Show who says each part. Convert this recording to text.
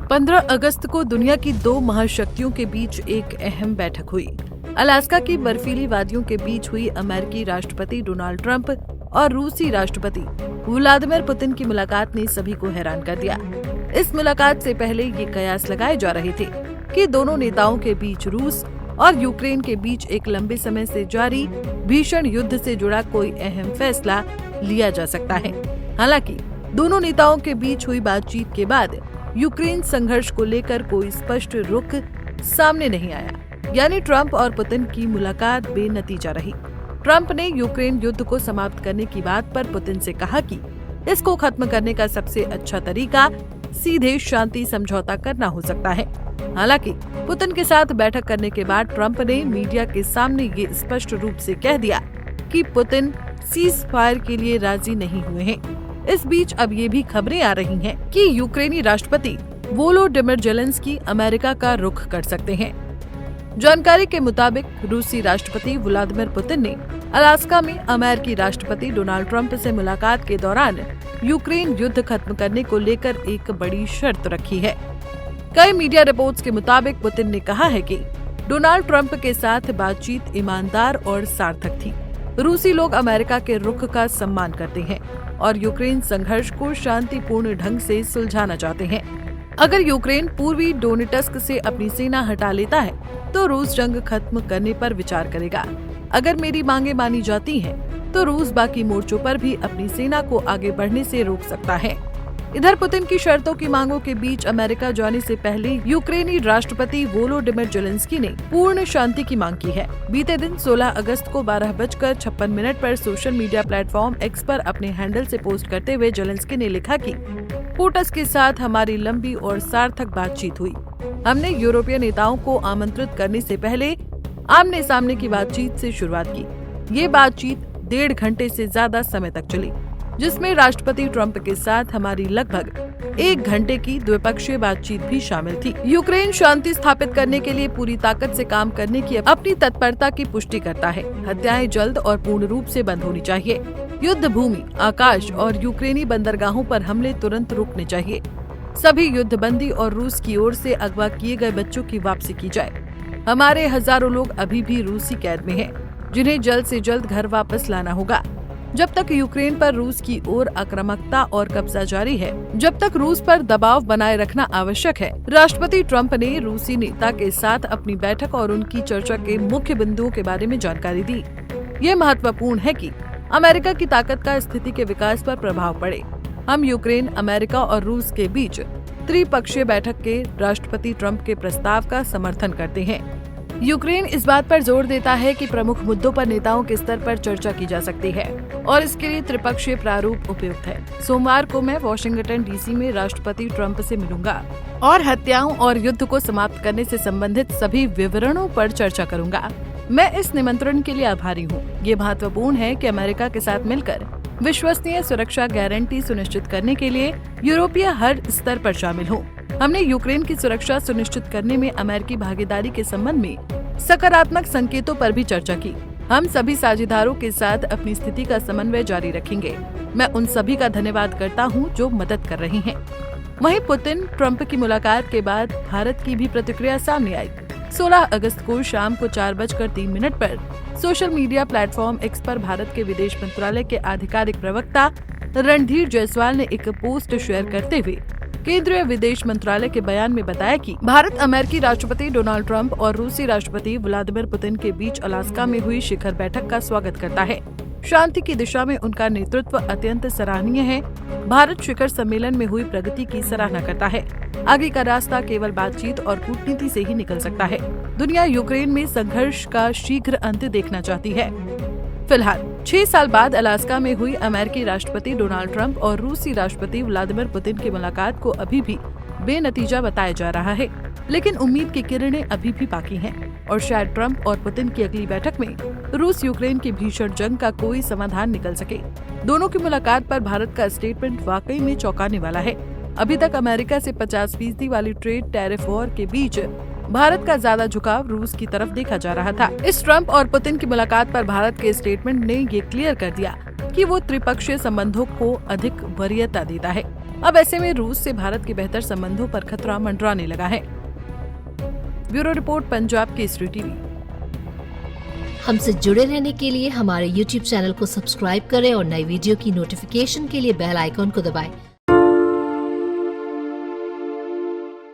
Speaker 1: 15 अगस्त को दुनिया की दो महाशक्तियों के बीच एक अहम बैठक हुई। अलास्का की बर्फीली वादियों के बीच हुई अमेरिकी राष्ट्रपति डोनाल्ड ट्रंप और रूसी राष्ट्रपति व्लादिमीर पुतिन की मुलाकात ने सभी को हैरान कर दिया। इस मुलाकात से पहले ये कयास लगाए जा रहे थे कि दोनों नेताओं के बीच रूस और यूक्रेन के बीच एक लंबे समय से जारी भीषण युद्ध से जुड़ा कोई अहम फैसला लिया जा सकता है। हालांकि दोनों नेताओं के बीच हुई बातचीत के बाद यूक्रेन संघर्ष को लेकर कोई स्पष्ट रुख सामने नहीं आया, यानी ट्रंप और पुतिन की मुलाकात बेनतीजा रही। ट्रंप ने यूक्रेन युद्ध को समाप्त करने की बात पर पुतिन से कहा कि इसको खत्म करने का सबसे अच्छा तरीका सीधे शांति समझौता करना हो सकता है। हालांकि पुतिन के साथ बैठक करने के बाद ट्रंप ने मीडिया के सामने ये स्पष्ट रूप से कह दिया कि पुतिन सीज फायर के लिए राजी नहीं हुए हैं। इस बीच अब ये भी खबरें आ रही हैं कि यूक्रेनी राष्ट्रपति वोलोडिमिर जेलेंस्की अमेरिका का रुख कर सकते हैं। जानकारी के मुताबिक रूसी राष्ट्रपति व्लादिमीर पुतिन ने अलास्का में अमेरिकी राष्ट्रपति डोनाल्ड ट्रंप से मुलाकात के दौरान यूक्रेन युद्ध खत्म करने को लेकर एक बड़ी शर्त रखी है। कई मीडिया रिपोर्ट्स के मुताबिक पुतिन ने कहा है कि डोनाल्ड ट्रंप के साथ बातचीत ईमानदार और सार्थक थी। रूसी लोग अमेरिका के रुख का सम्मान करते हैं और यूक्रेन संघर्ष को शांतिपूर्ण ढंग से सुलझाना चाहते हैं। अगर यूक्रेन पूर्वी डोनेट्स्क से अपनी सेना हटा लेता है तो रूस जंग खत्म करने पर विचार करेगा। अगर मेरी मांगे मानी जाती हैं, तो रूस बाकी मोर्चों पर भी अपनी सेना को आगे बढ़ने से रोक सकता है। इधर पुतिन की शर्तों की मांगों के बीच अमेरिका जाने से पहले यूक्रेनी राष्ट्रपति वोलोडिमिर जेलेंस्की ने पूर्ण शांति की मांग की है। बीते दिन 16 अगस्त को 12:56 पर सोशल मीडिया प्लेटफॉर्म एक्स पर अपने हैंडल से पोस्ट करते हुए जेलेंस्की ने लिखा कि पुतिन के साथ हमारी लंबी और सार्थक बातचीत हुई। हमने यूरोपीय नेताओं को आमंत्रित करने से पहले आमने सामने की बातचीत से शुरुआत की। ये बातचीत 1.5 घंटे से ज्यादा समय तक चली, जिसमें राष्ट्रपति ट्रंप के साथ हमारी लगभग 1 घंटे की द्विपक्षीय बातचीत भी शामिल थी। यूक्रेन शांति स्थापित करने के लिए पूरी ताकत से काम करने की अपनी तत्परता की पुष्टि करता है। हत्याएं जल्द और पूर्ण रूप से बंद होनी चाहिए। युद्ध भूमि, आकाश और यूक्रेनी बंदरगाहों पर हमले तुरंत रुकने चाहिए। सभी युद्धबंदी और रूस की ओर से अगवा किए गए बच्चों की वापसी की जाए। हमारे हजारों लोग अभी भी रूसी कैद में हैं, जिन्हें जल्द से जल्द घर वापस लाना होगा। जब तक यूक्रेन पर रूस की ओर आक्रामकता और कब्जा जारी है, जब तक रूस पर दबाव बनाए रखना आवश्यक है। राष्ट्रपति ट्रंप ने रूसी नेता के साथ अपनी बैठक और उनकी चर्चा के मुख्य बिंदुओं के बारे में जानकारी दी। ये महत्वपूर्ण है कि अमेरिका की ताकत का स्थिति के विकास पर प्रभाव पड़े। हम यूक्रेन, अमेरिका और रूस के बीच त्रिपक्षीय बैठक के राष्ट्रपति ट्रंप के प्रस्ताव का समर्थन करते हैं। यूक्रेन इस बात पर जोर देता है कि प्रमुख मुद्दों पर नेताओं के स्तर पर चर्चा की जा सकती है और इसके लिए त्रिपक्षीय प्रारूप उपयुक्त है। सोमवार को मैं वॉशिंगटन डीसी में राष्ट्रपति ट्रंप से मिलूंगा और हत्याओं और युद्ध को समाप्त करने से संबंधित सभी विवरणों पर चर्चा करूंगा। मैं इस निमंत्रण के लिए आभारी हूँ। ये महत्वपूर्ण है कि अमेरिका के साथ मिलकर विश्वसनीय सुरक्षा गारंटी सुनिश्चित करने के लिए यूरोपीय हर स्तर पर शामिल हों। हमने यूक्रेन की सुरक्षा सुनिश्चित करने में अमेरिकी भागीदारी के संबंध में सकारात्मक संकेतों पर भी चर्चा की। हम सभी साझेदारों के साथ अपनी स्थिति का समन्वय जारी रखेंगे। मैं उन सभी का धन्यवाद करता हूं जो मदद कर रही हैं। वहीं पुतिन ट्रंप की मुलाकात के बाद भारत की भी प्रतिक्रिया सामने आई। 16 अगस्त को शाम को 4:03 पर सोशल मीडिया प्लेटफॉर्म एक्स पर भारत के विदेश मंत्रालय के आधिकारिक प्रवक्ता रणधीर जायसवाल ने एक पोस्ट शेयर करते हुए केंद्रीय विदेश मंत्रालय के बयान में बताया कि भारत अमेरिकी राष्ट्रपति डोनाल्ड ट्रंप और रूसी राष्ट्रपति व्लादिमीर पुतिन के बीच अलास्का में हुई शिखर बैठक का स्वागत करता है। शांति की दिशा में उनका नेतृत्व अत्यंत सराहनीय है। भारत शिखर सम्मेलन में हुई प्रगति की सराहना करता है। आगे का रास्ता केवल बातचीत और कूटनीति से ही निकल सकता है। दुनिया यूक्रेन में संघर्ष का शीघ्र अंत देखना चाहती है। फिलहाल 6 साल बाद अलास्का में हुई अमेरिकी राष्ट्रपति डोनाल्ड ट्रंप और रूसी राष्ट्रपति व्लादिमीर पुतिन की मुलाकात को अभी भी बेनतीजा बताया जा रहा है, लेकिन उम्मीद की किरणें अभी भी बाकी हैं और शायद ट्रंप और पुतिन की अगली बैठक में रूस यूक्रेन की भीषण जंग का कोई समाधान निकल सके। दोनों की मुलाकात पर भारत का स्टेटमेंट वाकई में चौंकाने वाला है। अभी तक अमेरिका से 50% वाली ट्रेड टैरिफ वॉर के बीच भारत का ज्यादा झुकाव रूस की तरफ देखा जा रहा था। इस ट्रंप और पुतिन की मुलाकात पर भारत के स्टेटमेंट ने ये क्लियर कर दिया कि वो त्रिपक्षीय संबंधों को अधिक वरीयता देता है। अब ऐसे में रूस से भारत के बेहतर संबंधों पर खतरा मंडराने लगा है। Bureau report, Punjab Kesari TV.
Speaker 2: हमसे जुड़े रहने के लिए हमारे YouTube चैनल को सब्सक्राइब करें और नई वीडियो की नोटिफिकेशन के लिए बेल आइकॉन को दबाएं।